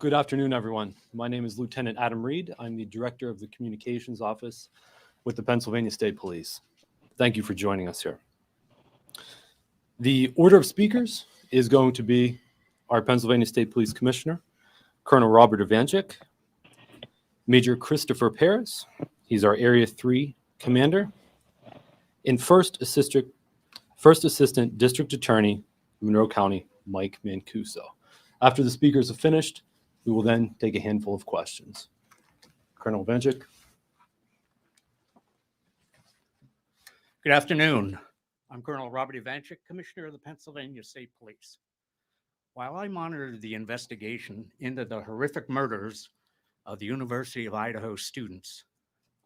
Good afternoon, everyone. My name is Lieutenant Adam Reed. I'm the Director of the Communications Office with the Pennsylvania State Police. Thank you for joining us here. The order of speakers is going to be our Pennsylvania State Police Commissioner, Colonel Robert Ivanchik, Major Christopher Paris, he's our Area 3 Commander, and First Assistant District Attorney, Monroe County, Mike Mancuso. After the speakers have finished, we will then take a handful of questions. Colonel Ivanchik. Good afternoon. I'm Colonel Robert Ivanchik, Commissioner of the Pennsylvania State Police. While I monitored the investigation into the horrific murders of the University of Idaho students,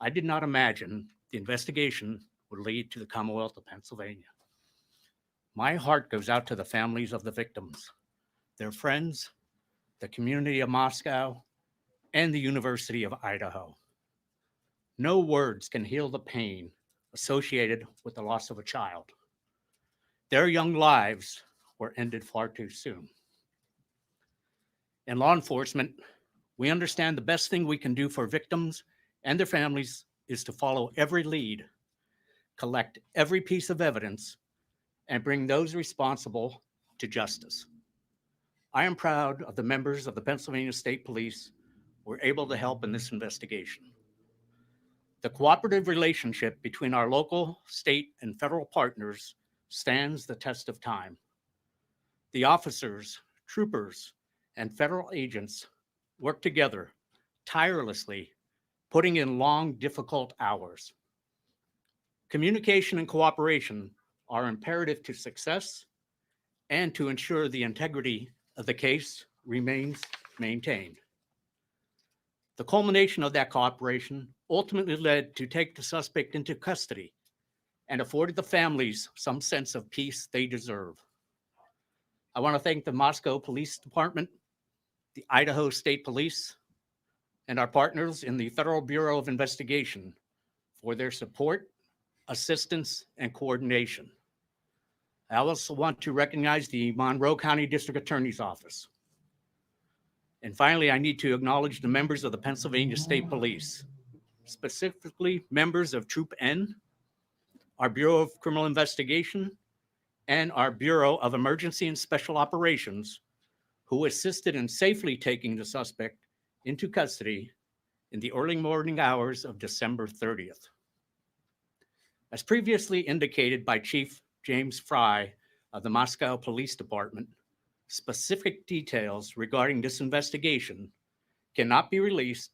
I did not imagine the investigation would lead to the Commonwealth of Pennsylvania. My heart goes out to the families of the victims, their friends, the community of Moscow, and the University of Idaho. No words can heal the pain associated with the loss of a child. Their young lives were ended far too soon. In law enforcement, we understand the best thing we can do for victims and their families is to follow every lead, collect every piece of evidence, and bring those responsible to justice. I am proud of the members of the Pennsylvania State Police who were able to help in this investigation. The cooperative relationship between our local, state, and federal partners stands the test of time. The officers, troopers, and federal agents work together tirelessly, putting in long, difficult hours. Communication and cooperation are imperative to success and to ensure the integrity of the case remains maintained. The culmination of that cooperation ultimately led to take the suspect into custody and afforded the families some sense of peace they deserve. I want to thank the Moscow Police Department, the Idaho State Police, and our partners in the Federal Bureau of Investigation for their support, assistance, and coordination. I also want to recognize the Monroe County District Attorney's Office. And finally, I need to acknowledge the members of the Pennsylvania State Police, specifically members of Troop N, our Bureau of Criminal Investigation, and our Bureau of Emergency and Special Operations, who assisted in safely taking the suspect into custody in the early morning hours of December 30th. As previously indicated by Chief James Fry of the Moscow Police Department, specific details regarding this investigation cannot be released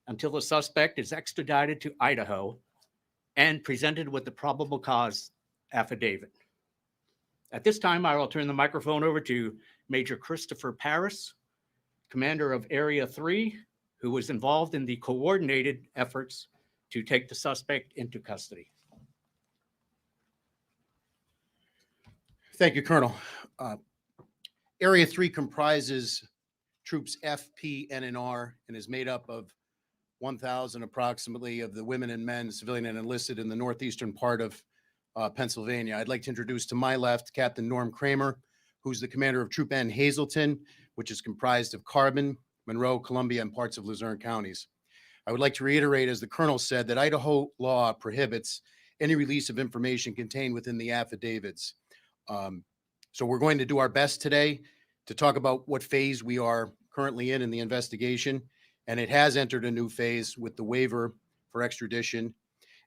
until the suspect is extradited to Idaho and presented with the probable cause affidavit. At this time, I will turn the microphone over to Major Christopher Paris, Commander of Area 3, who was involved in the coordinated efforts to take the suspect into custody. Thank you, Colonel. Area 3 comprises troops F, P, N, and R, and is made up of 1,000 approximately of the women and men, civilian and enlisted, in the northeastern part of Pennsylvania. I'd like to introduce to my left Captain Norm Kramer, who's the commander of Troop N Hazelton, which is comprised of Carbon, Monroe, Columbia, and parts of Luzerne counties. I would like to reiterate, as the colonel said, that Idaho law prohibits any release of information contained within the affidavits. So we're going to do our best today to talk about what phase we are currently in the investigation. And it has entered a new phase with the waiver for extradition.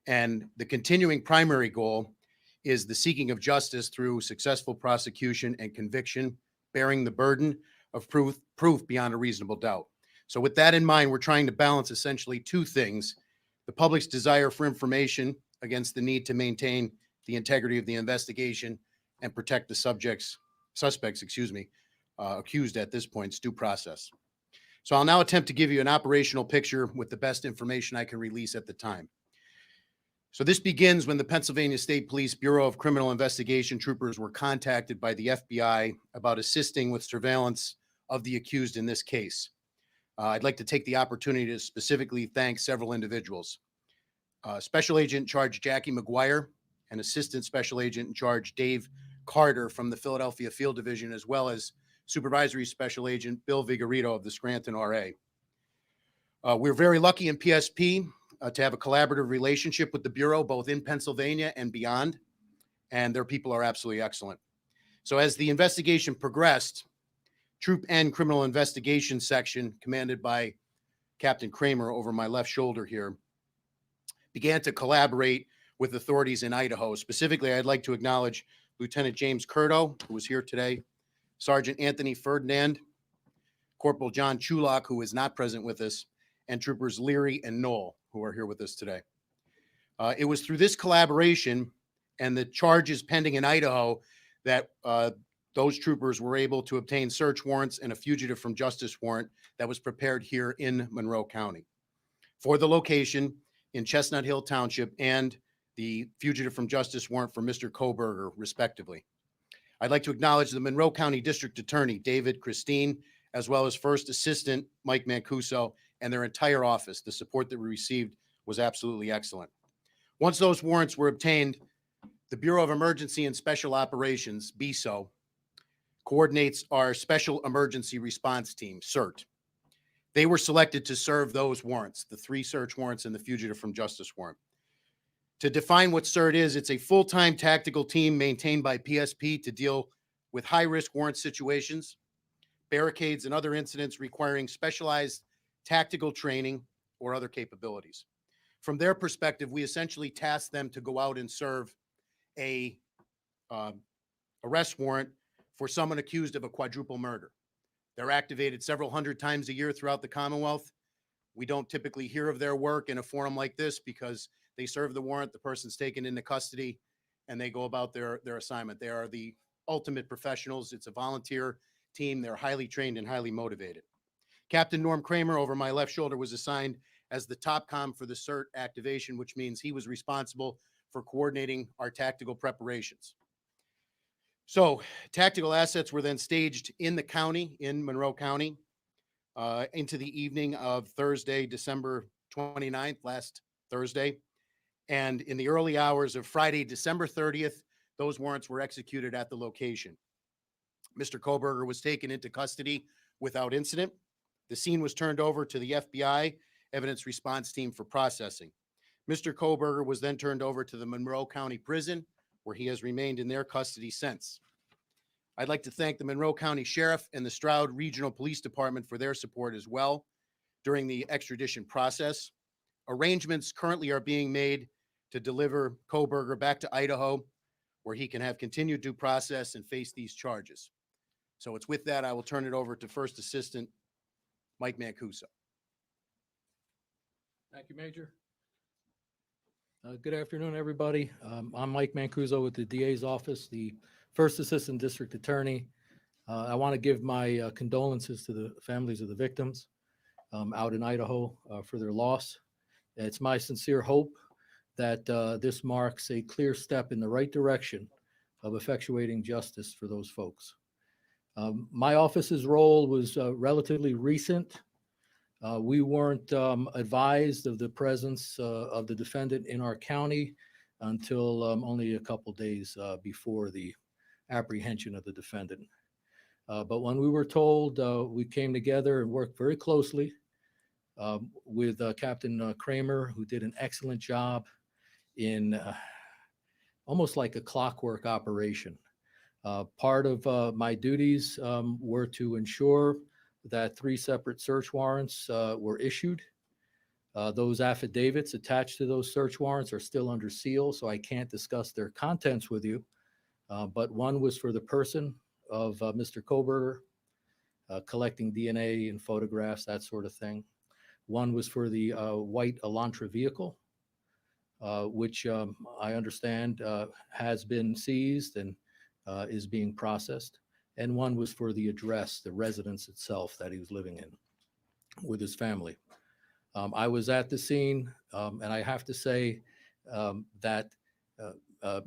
And the continuing primary goal is the seeking of justice through successful prosecution and conviction, bearing the burden of proof beyond a reasonable doubt. So with that in mind, we're trying to balance essentially two things: the public's desire for information against the need to maintain the integrity of the investigation and protect the suspects, accused at this point's due process. So I'll now attempt to give you an operational picture with the best information I can release at the time. So this begins when the Pennsylvania State Police Bureau of Criminal Investigation troopers were contacted by the FBI about assisting with surveillance of the accused in this case. I'd like to take the opportunity to specifically thank several individuals. Special Agent in Charge Jackie McGuire and Assistant Special Agent in Charge Dave Carter from the Philadelphia Field Division, as well as Supervisory Special Agent Bill Vigorito of the Scranton RA. We're very lucky in PSP to have a collaborative relationship with the Bureau, both in Pennsylvania and beyond, and their people are absolutely excellent. So as the investigation progressed, Troop N Criminal Investigation Section, commanded by Captain Kramer over my left shoulder here, began to collaborate with authorities in Idaho. Specifically, I'd like to acknowledge Lieutenant James Curto, who was here today, Sergeant Anthony Ferdinand, Corporal John Chulak, who is not present with us, and Troopers Leary and Knoll, who are here with us today. It was through this collaboration and the charges pending in Idaho that those troopers were able to obtain search warrants and a fugitive from justice warrant that was prepared here in Monroe County for the location in Chestnut Hill Township and the fugitive from justice warrant for Mr. Koberger, respectively. I'd like to acknowledge the Monroe County District Attorney, David Christine, as well as First Assistant Mike Mancuso and their entire office. The support that we received was absolutely excellent. Once those warrants were obtained, the Bureau of Emergency and Special Operations, BESO, coordinates our Special Emergency Response Team, CERT. They were selected to serve those warrants, the 3 search warrants and the fugitive from justice warrant. To define what CERT is, it's a full-time tactical team maintained by PSP to deal with high-risk warrant situations, barricades, and other incidents requiring specialized tactical training or other capabilities. From their perspective, we essentially task them to go out and serve a arrest warrant for someone accused of a quadruple murder. They're activated several hundred times a year throughout the Commonwealth. We don't typically hear of their work in a forum like this because they serve the warrant, the person's taken into custody, and they go about their assignment. They are the ultimate professionals. It's a volunteer team. They're highly trained and highly motivated. Captain Norm Kramer over my left shoulder was assigned as the top comm for the CERT activation, which means he was responsible for coordinating our tactical preparations. So tactical assets were then staged in the county, in Monroe County, into the evening of Thursday, December 29th, last Thursday. And in the early hours of Friday, December 30th, those warrants were executed at the location. Mr. Koberger was taken into custody without incident. The scene was turned over to the FBI Evidence Response Team for processing. Mr. Koberger was then turned over to the Monroe County Prison, where he has remained in their custody since. I'd like to thank the Monroe County Sheriff and the Stroud Regional Police Department for their support as well during the extradition process. Arrangements currently are being made to deliver Koberger back to Idaho, where he can have continued due process and face these charges. So it's with that, I will turn it over to First Assistant Mike Mancuso. Thank you, Major. Good afternoon, everybody. I'm Mike Mancuso with the DA's office, the First Assistant District Attorney. I want to give my condolences to the families of the victims out in Idaho for their loss. It's my sincere hope that this marks a clear step in the right direction of effectuating justice for those folks. My office's role was relatively recent. We weren't advised of the presence of the defendant in our county until only a couple days before the apprehension of the defendant. But when we were told, we came together and worked very closely with Captain Kramer, who did an excellent job in almost like a clockwork operation. Part of my duties were to ensure that 3 separate search warrants were issued. Those affidavits attached to those search warrants are still under seal, so I can't discuss their contents with you. But one was for the person of Mr. Koberger, collecting DNA and photographs, that sort of thing. One was for the white Elantra vehicle, which I understand has been seized and is being processed. And one was for the address, the residence itself that he was living in with his family. I was at the scene, and I have to say that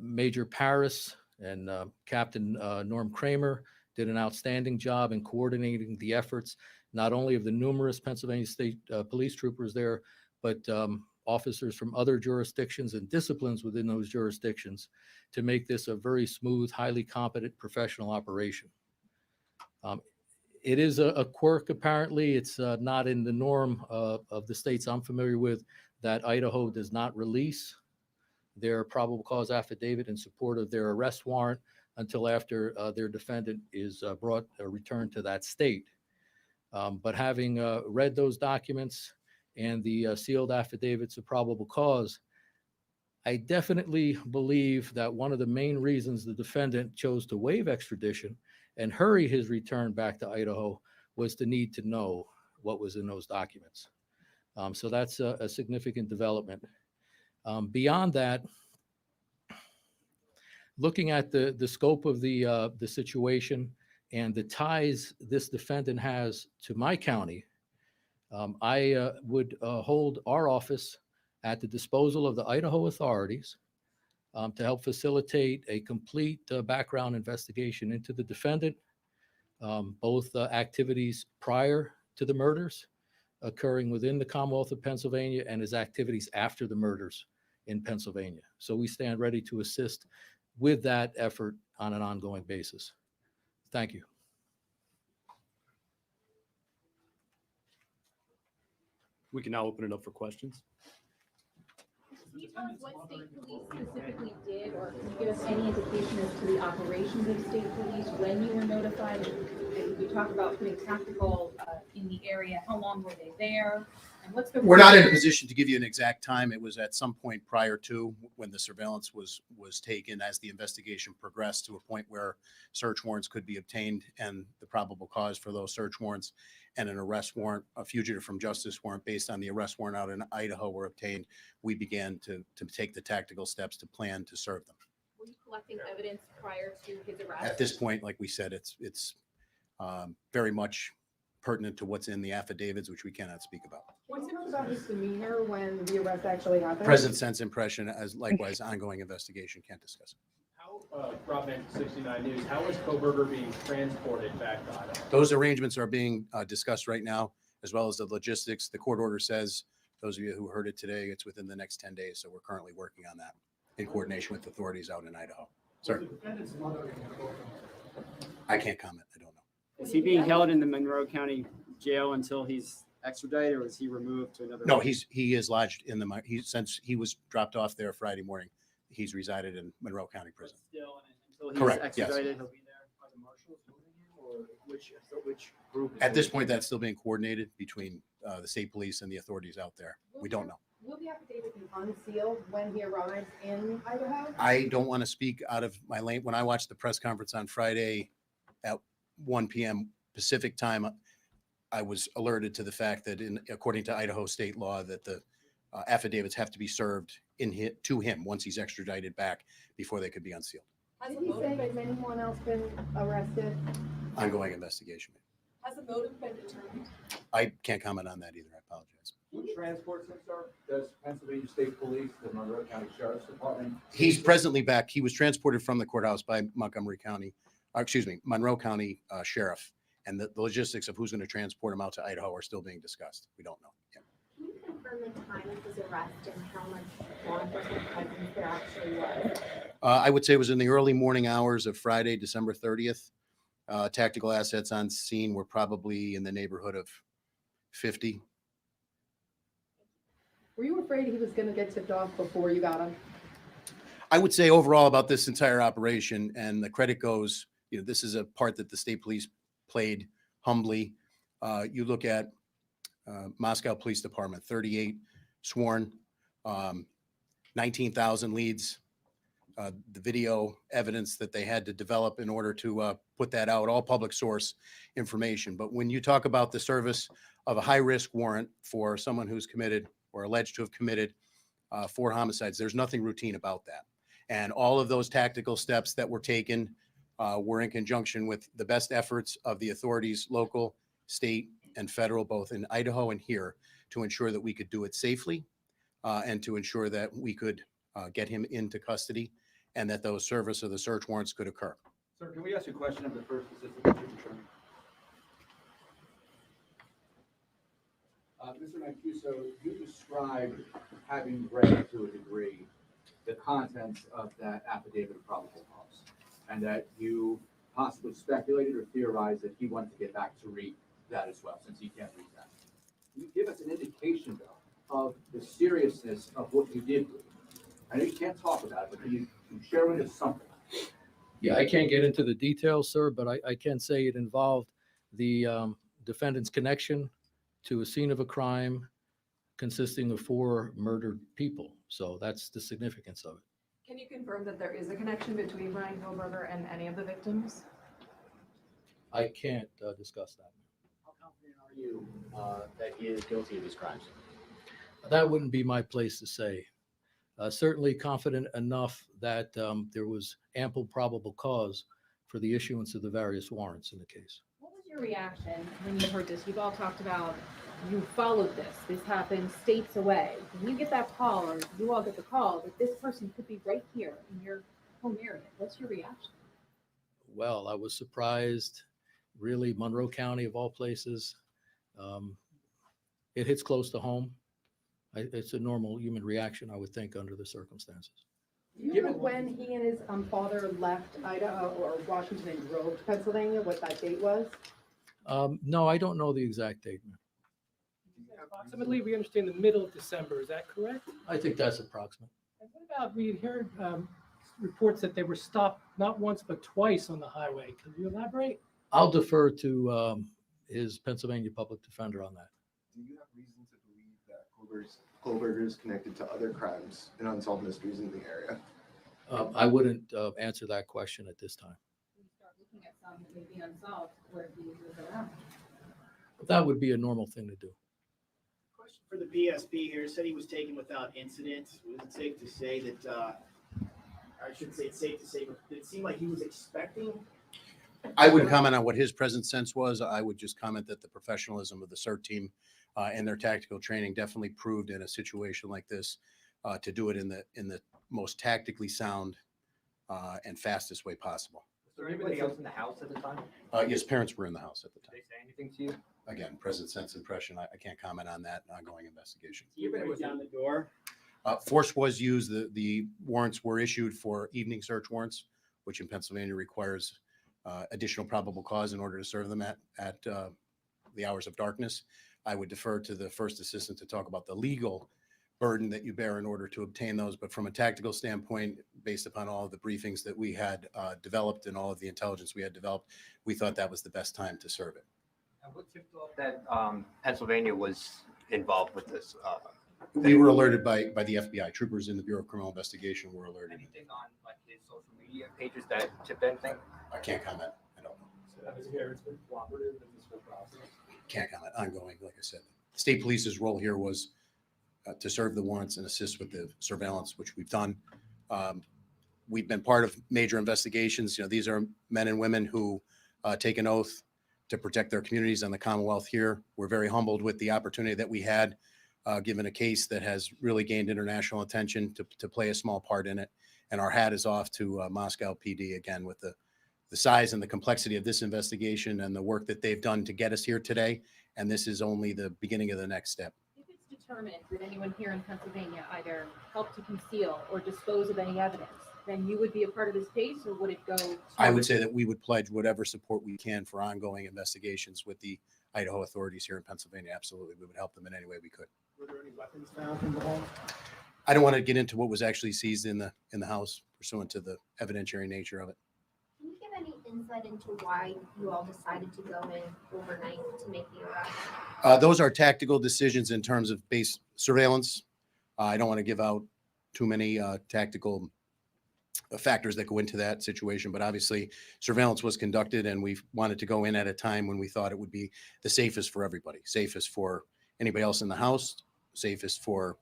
Major Paris and Captain Norm Kramer did an outstanding job in coordinating the efforts, not only of the numerous Pennsylvania State Police troopers there, but officers from other jurisdictions and disciplines within those jurisdictions to make this a very smooth, highly competent professional operation. It is a quirk, apparently. It's not in the norm of the states I'm familiar with that Idaho does not release their probable cause affidavit in support of their arrest warrant until after their defendant is returned to that state. But having read those documents and the sealed affidavits of probable cause, I definitely believe that one of the main reasons the defendant chose to waive extradition and hurry his return back to Idaho was the need to know what was in those documents. So that's a significant development. Beyond that, looking at the scope of the situation and the ties this defendant has to my county, I would hold our office at the disposal of the Idaho authorities to help facilitate a complete background investigation into the defendant, both activities prior to the murders occurring within the Commonwealth of Pennsylvania and his activities after the murders in Pennsylvania. So we stand ready to assist with that effort on an ongoing basis. Thank you. We can now open it up for questions. Can you tell us what state police specifically did, or can you give us any indication as to the operations of state police when you were notified? And you talk about putting tactical in the area. How long were they there? And what's the? We're not in a position to give you an exact time. It was at some point prior to when the surveillance was taken, as the investigation progressed to a point where search warrants could be obtained and the probable cause for those search warrants and an arrest warrant, a fugitive from justice warrant based on the arrest warrant out in Idaho were obtained. We began to take the tactical steps to plan to serve them. Were you collecting evidence prior to his arrest? At this point, like we said, it's very much pertinent to what's in the affidavits, which we cannot speak about. What's it about his demeanor when the arrest actually happened? Present sense impression, as likewise ongoing investigation, can't discuss. How, Rob Mann, 69 News, how is Koberger being transported back to Idaho? Those arrangements are being discussed right now, as well as the logistics. The court order says, those of you who heard it today, it's within the next 10 days. So we're currently working on that in coordination with authorities out in Idaho. Sir, I can't comment. I don't know. Is he being held in the Monroe County Jail until he's extradited, or was he removed to another? No, he is lodged in since he was dropped off there Friday morning. He's resided in Monroe County Prison. Still, until he's Correct, yes. extradited, he'll be there. Are the marshals moving him, or which group? At this point, that's still being coordinated between the state police and the authorities out there. We don't know. Will the affidavit be unsealed when he arrives in Idaho? I don't want to speak out of my lane. When I watched the press conference on Friday at 1 p.m. Pacific time, I was alerted to the fact that according to Idaho state law, that the affidavits have to be served to him once he's extradited back before they could be unsealed. Did he say has anyone else been arrested? Ongoing investigation. Has the motive been determined? I can't comment on that either. I apologize. Who transports him, sir? Does Pennsylvania State Police, the Monroe County Sheriff's Department? He's presently back. He was transported from the courthouse by Monroe County Sheriff. And the logistics of who's going to transport him out to Idaho are still being discussed. We don't know yet. Can you confirm the time of his arrest and how much law enforcement presence there actually was? I would say it was in the early morning hours of Friday, December 30th. Tactical assets on scene were probably in the neighborhood of 50. Were you afraid he was going to get tipped off before you got him? I would say overall about this entire operation, and the credit goes, this is a part that the state police played humbly. You look at Moscow Police Department, 38 sworn, 19,000 leads, the video evidence that they had to develop in order to put that out, all public source information. But when you talk about the service of a high-risk warrant for someone who's committed or alleged to have committed 4 homicides, there's nothing routine about that. And all of those tactical steps that were taken were in conjunction with the best efforts of the authorities, local, state, and federal, both in Idaho and here, to ensure that we could do it safely and to ensure that we could get him into custody and that those service of the search warrants could occur. Sir, can we ask you a question of the first assistant district attorney? Mr. Mancuso, you described having read to a degree the contents of that affidavit of probable cause, and that you possibly speculated or theorized that he wanted to get back to read that as well, since he can't read that. Can you give us an indication, though, of the seriousness of what you did read? I know you can't talk about it, but can you share with us something? Yeah, I can't get into the details, sir, but I can say it involved the defendant's connection to a scene of a crime consisting of 4 murdered people. So that's the significance of it. Can you confirm that there is a connection between Ryan Koberger and any of the victims? I can't discuss that. How confident are you that he is guilty of these crimes? That wouldn't be my place to say. Certainly confident enough that there was ample probable cause for the issuance of the various warrants in the case. What was your reaction when you heard this? You've all talked about, you followed this. This happened states away. When you get that call, or you all get the call, that this person could be right here in your home area, what's your reaction? Well, I was surprised, really, Monroe County of all places. It hits close to home. It's a normal human reaction, I would think, under the circumstances. Do you know when he and his father left Idaho or Washington and drove to Pennsylvania, what that date was? No, I don't know the exact date, ma'am. Approximately, we understand the middle of December, is that correct? I think that's approximate. And what about, we heard reports that they were stopped not once but twice on the highway. Can you elaborate? I'll defer to his Pennsylvania public defender on that. Do you have reason to believe that Koberger is connected to other crimes and unsolved mysteries in the area? I wouldn't answer that question at this time. We start looking at some that may be unsolved where he was around. That would be a normal thing to do. Question for the BSB here. Said he was taken without incident. Was it safe to say that, I shouldn't say it's safe to say, but did it seem like he was expecting? I wouldn't comment on what his present sense was. I would just comment that the professionalism of the CERT team and their tactical training definitely proved in a situation like this to do it in the most tactically sound and fastest way possible. Was there anybody else in the house at the time? His parents were in the house at the Did time. they say anything to you? Again, present sense impression. I can't comment on that ongoing investigation. You break down the door. Force was used. The warrants were issued for evening search warrants, which in Pennsylvania requires additional probable cause in order to serve them at the hours of darkness. I would defer to the first assistant to talk about the legal burden that you bear in order to obtain those. But from a tactical standpoint, based upon all of the briefings that we had developed and all of the intelligence we had developed, we thought that was the best time to serve it. And what tipped off that Pennsylvania was involved with this? We were alerted by the FBI. Troopers in the Bureau of Criminal Investigation were alerted. Anything on like his social media pages that tipped anything? I can't comment. I don't know. So that was here, it's been cooperative in this whole process. Can't comment. Ongoing, like I said. State Police's role here was to serve the warrants and assist with the surveillance, which we've done. We've been part of major investigations. You know, these are men and women who take an oath to protect their communities and the Commonwealth here. We're very humbled with the opportunity that we had, given a case that has really gained international attention, to play a small part in it. And our hat is off to Moscow PD again with the size and the complexity of this investigation and the work that they've done to get us here today. And this is only the beginning of the next step. If it's determined that anyone here in Pennsylvania either helped to conceal or dispose of any evidence, then you would be a part of this case, or would it go? I would say that we would pledge whatever support we can for ongoing investigations with the Idaho authorities here in Pennsylvania. Absolutely. We would help them in any way we could. Were there any weapons found in the home? I don't want to get into what was actually seized in the house pursuant to the evidentiary nature of it. Can you give any insight into why you all decided to go in overnight to make the arrest? Those are tactical decisions in terms of base surveillance. I don't want to give out too many tactical factors that go into that situation, but obviously surveillance was conducted and we wanted to go in at a time when we thought it would be the safest for everybody, safest for anybody else in the house, safest for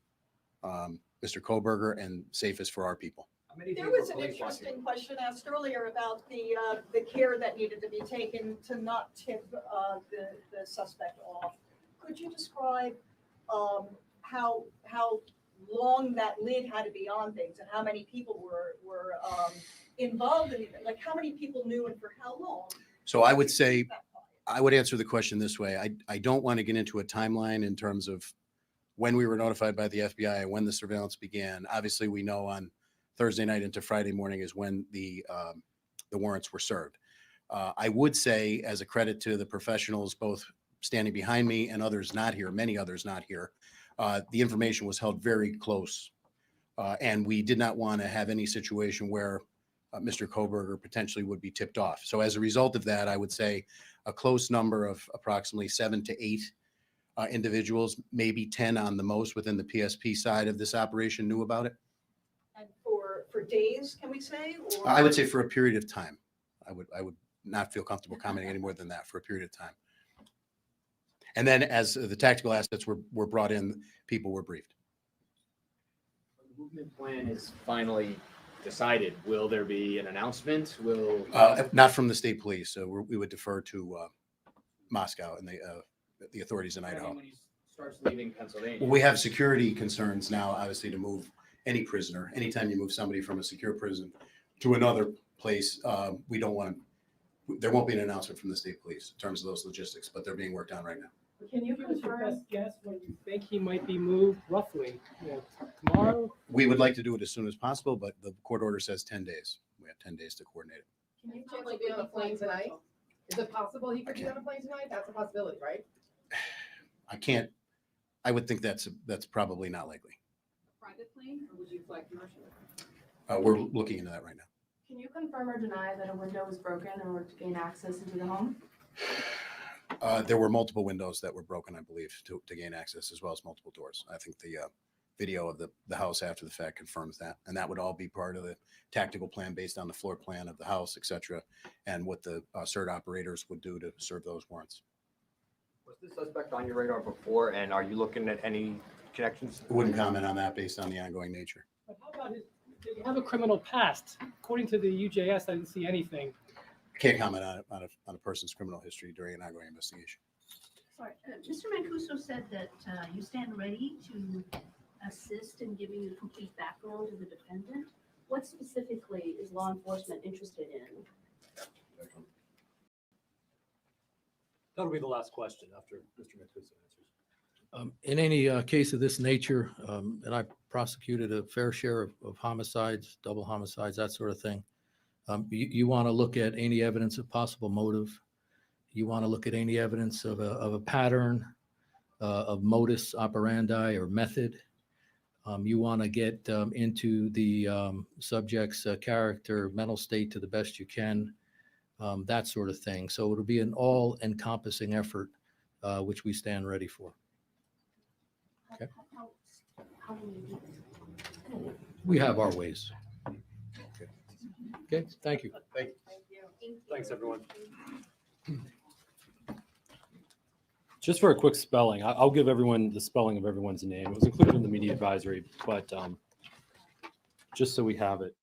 Mr. Koberger, and safest for our people. There was an interesting question asked earlier about the care that needed to be taken to not tip the suspect off. Could you describe how long that lid had to be on things and how many people were involved in it? Like how many people knew and for how long? So I would say, I would answer the question this way. I don't want to get into a timeline in terms of when we were notified by the FBI and when the surveillance began. Obviously, we know on Thursday night into Friday morning is when the warrants were served. I would say, as a credit to the professionals, both standing behind me and others not here, many others not here, the information was held very close. And we did not want to have any situation where Mr. Koberger potentially would be tipped off. So as a result of that, I would say a close number of approximately 7 to 8 individuals, maybe 10 on the most within the PSP side of this operation knew about it. And for days, can we say? Or? I would say for a period of time. I would not feel comfortable commenting any more than that for a period of time. And then as the tactical assets were brought in, people were briefed. The movement plan is finally decided. Will there be an announcement? Will Not from the state police. So we would defer to Moscow and the authorities in Idaho. when he starts leaving Pennsylvania? Well, we have security concerns now, obviously, to move any prisoner. Anytime you move somebody from a secure prison to another place, we don't want to, there won't be an announcement from the state police in terms of those logistics, but they're being worked on right now. Can you give us your best guess when you think he might be moved roughly? Tomorrow? We would like to do it as soon as possible, but the court order says 10 days. We have 10 days to coordinate it. Can you potentially be on a plane tonight? Is it possible he could be on a plane tonight? That's a possibility, right? I would think that's probably not likely. Private plane, or would you fly commercial? We're looking into that right now. Can you confirm or deny that a window was broken in order to gain access into the home? There were multiple windows that were broken, I believe, to gain access, as well as multiple doors. I think the video of the house after the fact confirms that. And that would all be part of the tactical plan based on the floor plan of the house, et cetera, and what the CERT operators would do to serve those warrants. Was the suspect on your radar before, and are you looking at any connections? I wouldn't comment on that based on the ongoing nature. But how about did he have a criminal past? According to the UJS, I didn't see anything. I can't comment on a person's criminal history during an ongoing investigation. Sorry, Mr. Mancuso said that you stand ready to assist in giving you the complete background of the defendant. What specifically is law enforcement interested in? That'll be the last question after Mr. Mancuso answers. In any case of this nature, and I prosecuted a fair share of homicides, double homicides, that sort of thing. You want to look at any evidence of possible motive. You want to look at any evidence of a pattern of modus operandi or method. You want to get into the subject's character, mental state to the best you can, that sort of thing. So it'll be an all-encompassing effort, which we stand ready for. Okay. How do you do this? We have our ways. Okay, thank you. Thank you. Thanks, everyone. Just for a quick spelling, I'll give everyone the spelling of everyone's name. It was included in the media advisory, but just so we have it.